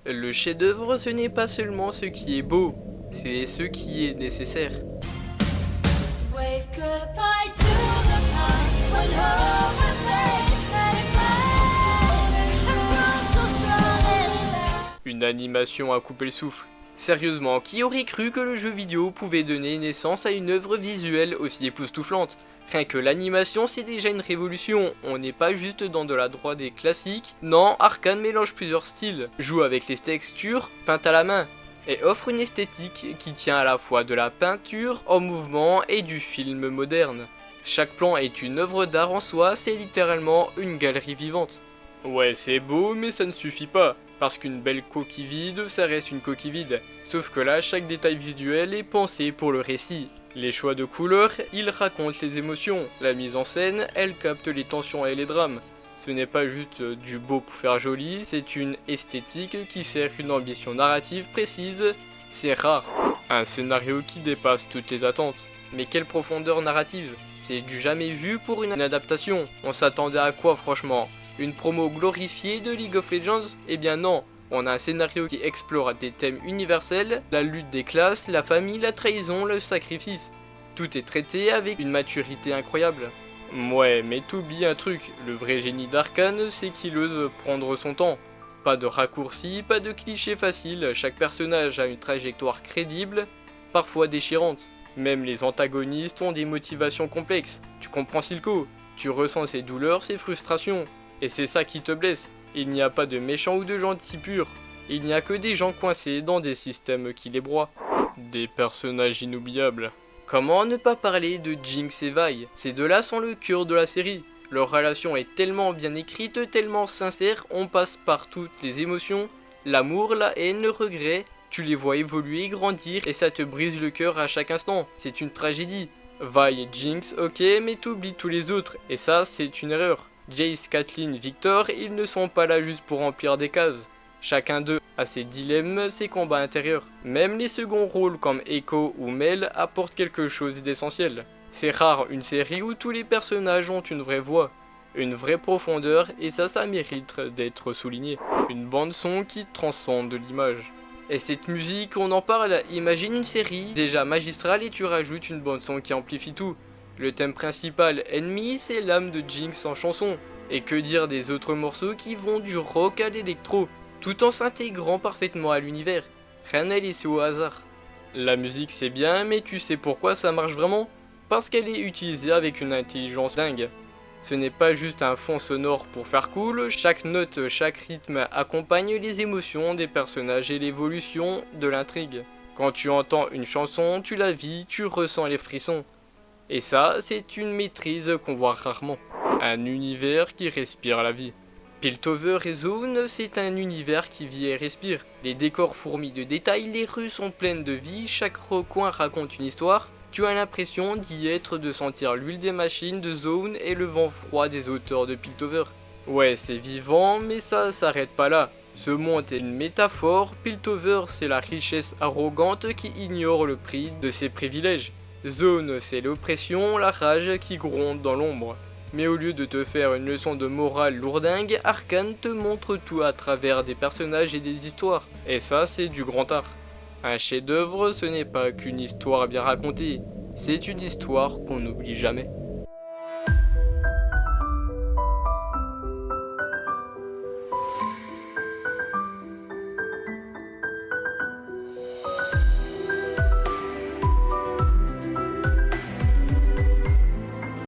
Le chef-d'œuvre, ce n'est pas seulement ce qui est beau, c'est ce qui est nécessaire. Wave goodbye to the past when hope fades, let it pass across Australia. Une animation à couper le souffle. Sérieusement, qui aurait cru que le jeu vidéo pouvait donner naissance à une œuvre visuelle aussi époustouflante? Rien que l'animation, c'est déjà une révolution. On n'est pas juste dans de la 3D classique. Non, Arkane mélange plusieurs styles, joue avec les textures peintes à la main, et offre une esthétique qui tient à la fois de la peinture en mouvement et du film moderne. Chaque plan est une œuvre d'art en soi, c'est littéralement une galerie vivante. Ouais, c'est beau, mais ça ne suffit pas, parce qu'une belle coquille vide, ça reste une coquille vide. Sauf que là, chaque détail visuel est pensé pour le récit. Les choix de couleurs, ils racontent les émotions. La mise en scène, elle capte les tensions et les drames. Ce n'est pas juste du beau pour faire joli, c'est une esthétique qui sert une ambition narrative précise. C'est rare. Un scénario qui dépasse toutes les attentes. Mais quelle profondeur narrative! C'est du jamais vu pour une adaptation. On s'attendait à quoi franchement? Une promo glorifiée de League of Legends? Eh bien non. On a un scénario qui explore des thèmes universels, la lutte des classes, la famille, la trahison, le sacrifice. Tout est traité avec une maturité incroyable. Ouais, mais t'oublies un truc, le vrai génie d'Arkane, c'est qu'il ose prendre son temps. Pas de raccourcis, pas de clichés faciles, chaque personnage a une trajectoire crédible, parfois déchirante. Même les antagonistes ont des motivations complexes. Tu comprends Silco, tu ressens ses douleurs, ses frustrations. Et c'est ça qui te blesse. Il n'y a pas de méchants ou de gentils purs. Il n'y a que des gens coincés dans des systèmes qui les broient. Des personnages inoubliables. Comment ne pas parler de Jinx et Vi? Ces deux-là sont le cœur de la série. Leur relation est tellement bien écrite, tellement sincère, on passe par toutes les émotions. L'amour, la haine, le regret. Tu les vois évoluer, grandir et ça te brise le cœur à chaque instant. C'est une tragédie. Vi et Jinx, ok, mais t'oublies tous les autres. Et ça, c'est une erreur. Jayce, Kathleen, Victor, ils ne sont pas là juste pour remplir des cases. Chacun d'eux a ses dilemmes, ses combats intérieurs. Même les seconds rôles comme Echo ou Mel apportent quelque chose d'essentiel. C'est rare une série où tous les personnages ont une vraie voix, une vraie profondeur et ça mérite d'être souligné. Une bande son qui transcende l'image. Et cette musique, on en parle, imagine une série déjà magistrale et tu rajoutes une bande son qui amplifie tout. Le thème principal, Enemy, c'est l'âme de Jinx en chanson. Et que dire des autres morceaux qui vont du rock à l'électro, tout en s'intégrant parfaitement à l'univers. Rien n'est laissé au hasard. La musique c'est bien, mais tu sais pourquoi ça marche vraiment? Parce qu'elle est utilisée avec une intelligence dingue. Ce n'est pas juste un fond sonore pour faire cool, chaque note, chaque rythme accompagne les émotions des personnages et l'évolution de l'intrigue. Quand tu entends une chanson, tu la vis, tu ressens les frissons. Et ça, c'est une maîtrise qu'on voit rarement. Un univers qui respire la vie. Piltover et Zone, c'est un univers qui vit et respire. Les décors fourmillent de détails, les rues sont pleines de vie, chaque recoin raconte une histoire. Tu as l'impression d'y être, de sentir l'huile des machines de Zone et le vent froid des auteurs de Piltover. Ouais, c'est vivant, mais ça s'arrête pas là. Ce monde est une métaphore, Piltover c'est la richesse arrogante qui ignore le prix de ses privilèges. Zone, c'est l'oppression, la rage qui gronde dans l'ombre. Mais au lieu de te faire une leçon de morale lourdingue, Arkane te montre tout à travers des personnages et des histoires. Et ça, c'est du grand art. Un chef-d'œuvre, ce n'est pas qu'une histoire bien racontée, c'est une histoire qu'on n'oublie jamais.